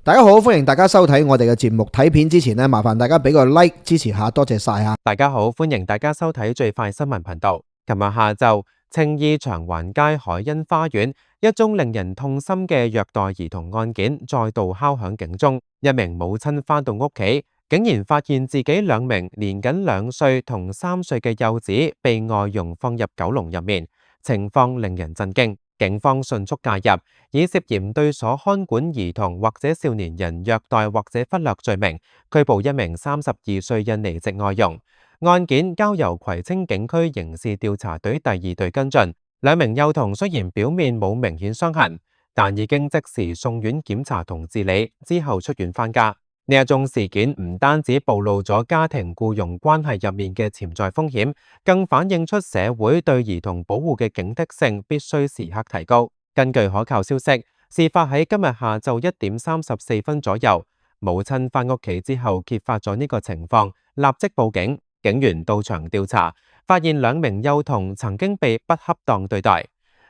大家好，歡迎大家收睇我哋嘅節目。睇片之前呢，麻煩大家俾個 like 支持下，多謝晒啊！大家好，歡迎大家收睇最快新聞頻道。琴日下晝，青衣長環街海欣花園一宗令人痛心嘅虐待兒童案件再度敲響警鐘。一名母親返到屋企，竟然發現自己兩名年僅2歲同3歲嘅幼子被外傭放入狗籠入面，情況令人震驚。警方迅速介入，以涉嫌對所看管兒童或者少年人虐待或者忽略罪名，拘捕一名32歲印尼籍外傭。案件交由葵青警區刑事調查隊第2隊跟進。兩名幼童雖然表面冇明顯傷痕，但已經即時送院檢查同治理，之後出院返家。呢一宗事件唔單止暴露咗家庭僱傭關係入面嘅潛在風險，更反映出社會對兒童保護嘅警惕性必須時刻提高。根據可靠消息，事發喺今日下晝1點34分左右，母親返屋企之後揭發咗呢個情況，立即報警。警員到場調查，發現兩名幼童曾經被不恰當對待，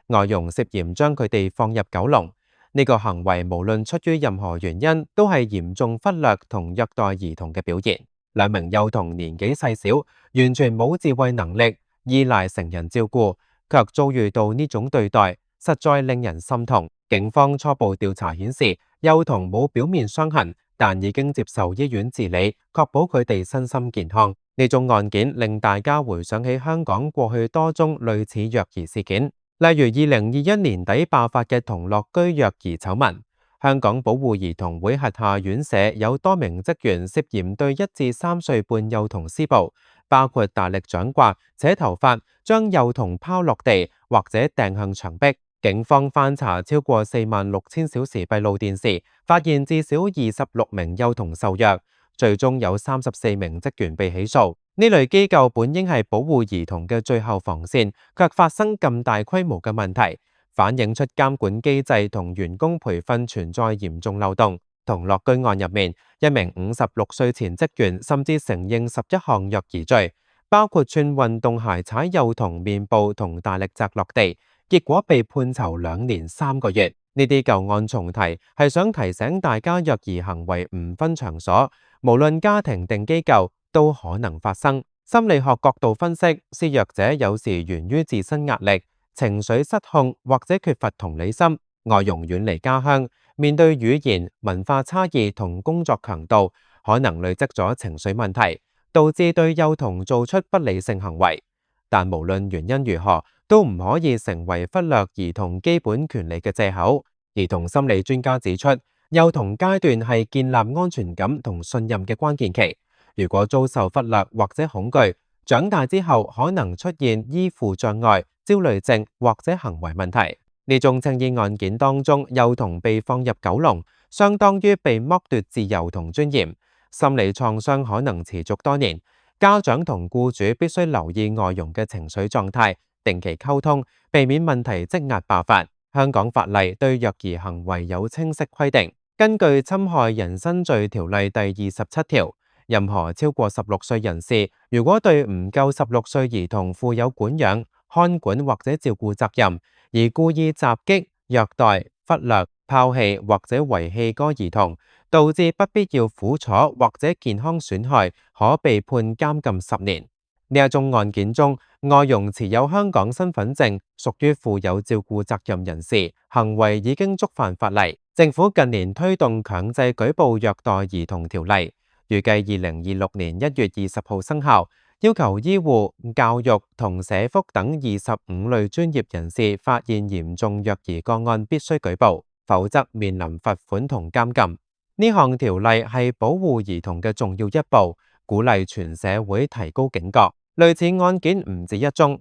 外傭涉嫌將佢哋放入狗籠。呢個行為無論出於任何原因，都係嚴重忽略同虐待兒童嘅表現。兩名幼童年紀細小，完全冇自衛能力，依賴成人照顧，卻遭遇到呢種對待，實在令人心痛。警方初步調查顯示，幼童冇表面傷痕，但已經接受醫院治理，確保佢哋身心健康。呢種案件令大家回想起香港過去多宗類似虐兒事件。例如2021年底爆發嘅同樂居虐兒醜聞，香港保護兒童會轄下院舍有多名職員涉嫌對1至3歲半幼童施暴，包括大力掌摑、扯頭髮、將幼童拋落地或者掟向牆壁。警方翻查超過46000小時閉路電視，發現至少26名幼童受虐，最終有34名職員被起訴。呢類機構本應係保護兒童嘅最後防線，卻發生咁大規模嘅問題，反映出監管機制同員工培訓存在嚴重漏洞。同樂居案入面，一名56歲前職員甚至承認11項虐兒罪，包括串運動鞋踩幼童面部同大力砸落地，結果被判囚2年3個月。呢啲舊案重提，係想提醒大家虐兒行為唔分場所，無論家庭定機構都可能發生。心理學角度分析，施虐者有時源於自身壓力、情緒失控或者缺乏同理心。外傭遠離家鄉，面對語言、文化差異同工作強度，可能累積咗情緒問題，導致對幼童做出不理性行為。但無論原因如何，都唔可以成為忽略兒童基本權利嘅藉口。兒童心理專家指出，幼童階段係建立安全感同信任嘅關鍵期。如果遭受忽略或者恐懼，長大之後可能出現依附障礙、焦慮症或者行為問題。呢宗青衣案件當中，幼童被放入狗籠，相當於被剝奪自由同尊嚴，心理創傷可能持續多年。家長同僱主必須留意外傭嘅情緒狀態，定期溝通，避免問題積壓爆發。香港法例對虐兒行為有清晰規定，根據《侵害人身罪條例》第27條，任何超過16歲人士，如果對唔夠16歲兒童負有管養、看管或者照顧責任，而故意襲擊、虐待、忽略、拋棄或者遺棄該兒童，導致不必要苦楚或者健康損害，可被判監禁10年。呢一宗案件中，外傭持有香港身份證，屬於負有照顧責任人士，行為已經觸犯法例。政府近年推動強制舉報虐待兒童條例，預計2026年1月20號生效，要求醫護、教育同社福等25類專業人士發現嚴重虐兒個案必須舉報，否則面臨罰款同監禁。呢項條例係保護兒童嘅重要一步，鼓勵全社會提高警覺。類似案件唔止一宗。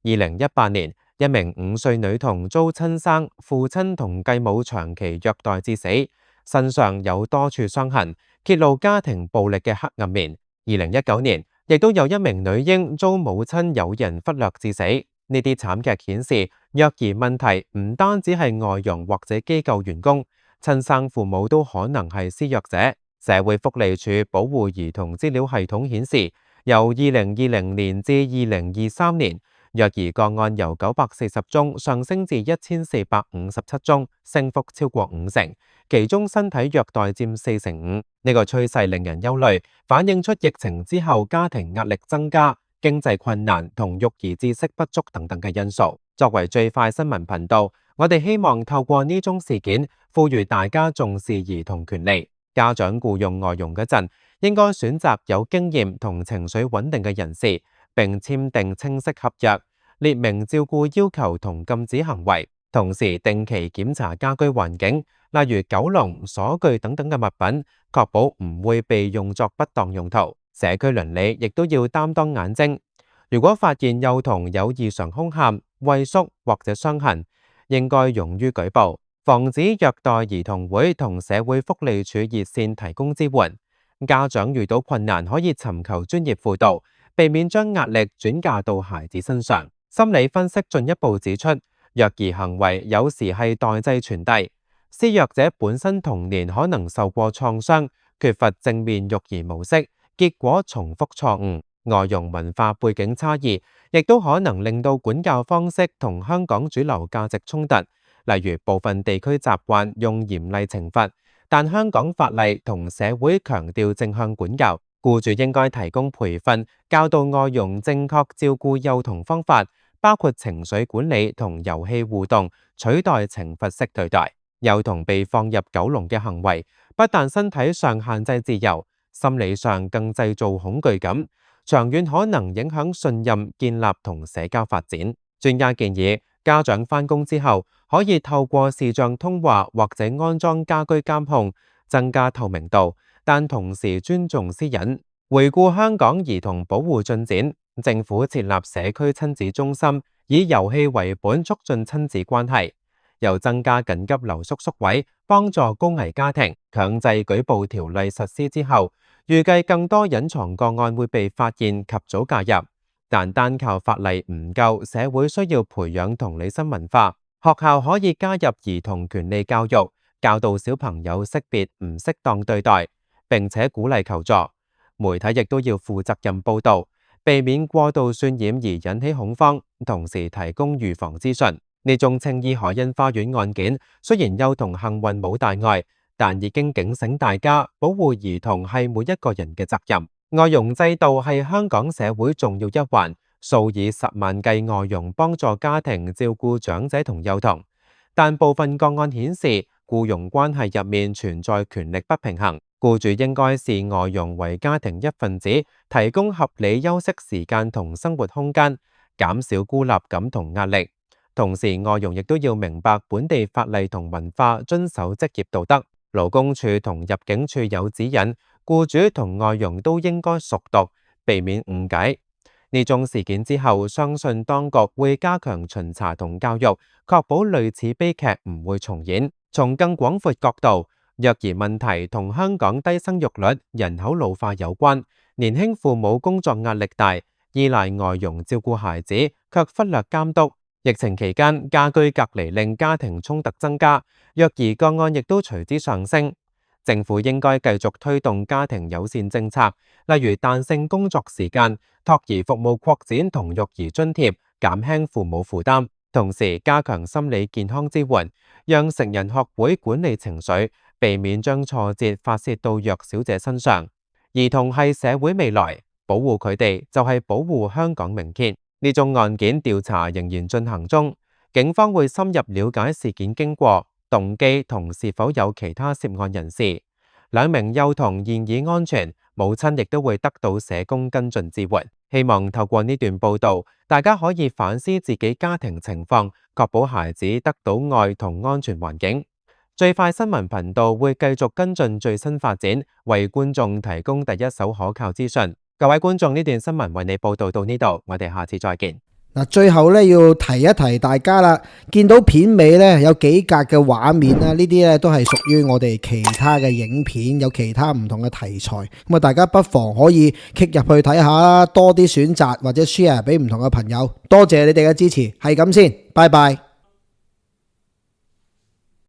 2018年，一名5歲女童遭親生、父親同繼母長期虐待致死，身上有多處傷痕，揭露家庭暴力嘅黑暗面。2019年，亦都有一名女嬰遭母親有人忽略致死。呢啲慘劇顯示，虐兒問題唔單止係外傭或者機構員工，親生父母都可能係施虐者。社會福利署保護兒童資料系統顯示，由2020年至2023年，虐兒個案由940宗上升至1457宗，升幅超過50%，其中身體虐待佔45%。呢個趨勢令人憂慮，反映出疫情之後家庭壓力增加、經濟困難同育兒知識不足等等嘅因素。作為最快新聞頻道，我哋希望透過呢宗事件，呼籲大家重視兒童權利。家長僱用外傭嗰陣，應該選擇有經驗同情緒穩定嘅人士，並簽訂清晰合約，列明照顧要求同禁止行為，同時定期檢查家居環境，例如狗籠、鎖具等等嘅物品，確保唔會被用作不當用途。社區鄰里亦都要擔當眼睛，如果發現幼童有異常兇喊、畏縮或者傷痕，應該勇於舉報。防止虐待兒童會同社會福利署熱線提供支援，家長遇到困難可以尋求專業輔導，避免將壓力轉嫁到孩子身上。心理分析進一步指出，虐兒行為有時係代際傳遞，施虐者本身童年可能受過創傷，缺乏正面育兒模式，結果重複錯誤。外傭文化背景差異，亦都可能令到管教方式同香港主流價值衝突。例如部分地區習慣用嚴厲懲罰，但香港法例同社會強調正向管教，僱主應該提供培訓，教導外傭正確照顧幼童方法，包括情緒管理同遊戲互動，取代懲罰式對待。幼童被放入狗籠嘅行為，不但身體上限制自由，心理上更製造恐懼感，長遠可能影響信任建立同社交發展。專家建議，家長返工之後，可以透過視像通話或者安裝家居監控，增加透明度，但同時尊重私隱。回顧香港兒童保護進展，政府設立社區親子中心，以遊戲為本促進親子關係，又增加緊急留宿宿位，幫助高危家庭。強制舉報條例實施之後，預計更多隱藏個案會被發現及早介入。但單靠法例唔夠，社會需要培養同理心文化。學校可以加入兒童權利教育，教導小朋友識別唔適當對待，並且鼓勵求助。媒體亦都要負責任報導，避免過度渲染而引起恐慌，同時提供預防資訊。呢宗青衣海欣花園案件，雖然幼童幸運冇大礙，但已經警醒大家，保護兒童係每一個人嘅責任。外傭制度係香港社會重要一環，數以10萬計外傭幫助家庭照顧長者同幼童，但部分個案顯示僱傭關係入面存在權力不平衡，僱主應該視外傭為家庭一份子，提供合理休息時間同生活空間，減少孤立感同壓力。同時，外傭亦都要明白本地法例同文化，遵守職業道德。勞工處同入境處有指引，僱主同外傭都應該熟讀，避免誤解。呢宗事件之後，相信當局會加強巡查同教育，確保類似悲劇唔會重演。從更廣闊角度，虐兒問題同香港低生育率、人口老化有關。年輕父母工作壓力大，依賴外傭照顧孩子，卻忽略監督。疫情期間，家居隔離令家庭衝突增加，虐兒個案亦都隨之上升。政府應該繼續推動家庭友善政策，例如彈性工作時間、托兒服務擴展同育兒津貼，減輕父母負擔。同時加強心理健康支援，讓成人學會管理情緒，避免將挫折發洩到弱小者身上。兒童係社會未來，保護佢哋就係保護香港明天。呢宗案件調查仍然進行中，警方會深入了解事件經過、動機同是否有其他涉案人士。2名幼童現已安全，母親亦都會得到社工跟進支援。希望透過呢段報導，大家可以反思自己家庭情況，確保孩子得到愛同安全環境。最快新聞頻道會繼續跟進最新發展，為觀眾提供第一手可靠資訊。各位觀眾，呢段新聞為你報道到呢度，我哋下次再見。嗱，最後咧要提一提大家啦，見到片尾咧有幾格嘅畫面啦，呢啲咧都係屬於我哋其他嘅影片，有其他唔同嘅題材，咁啊大家不妨可以 click 入去睇下啦，多啲選擇或者 share 俾唔同嘅朋友。多謝你哋嘅支持，係咁先，拜拜。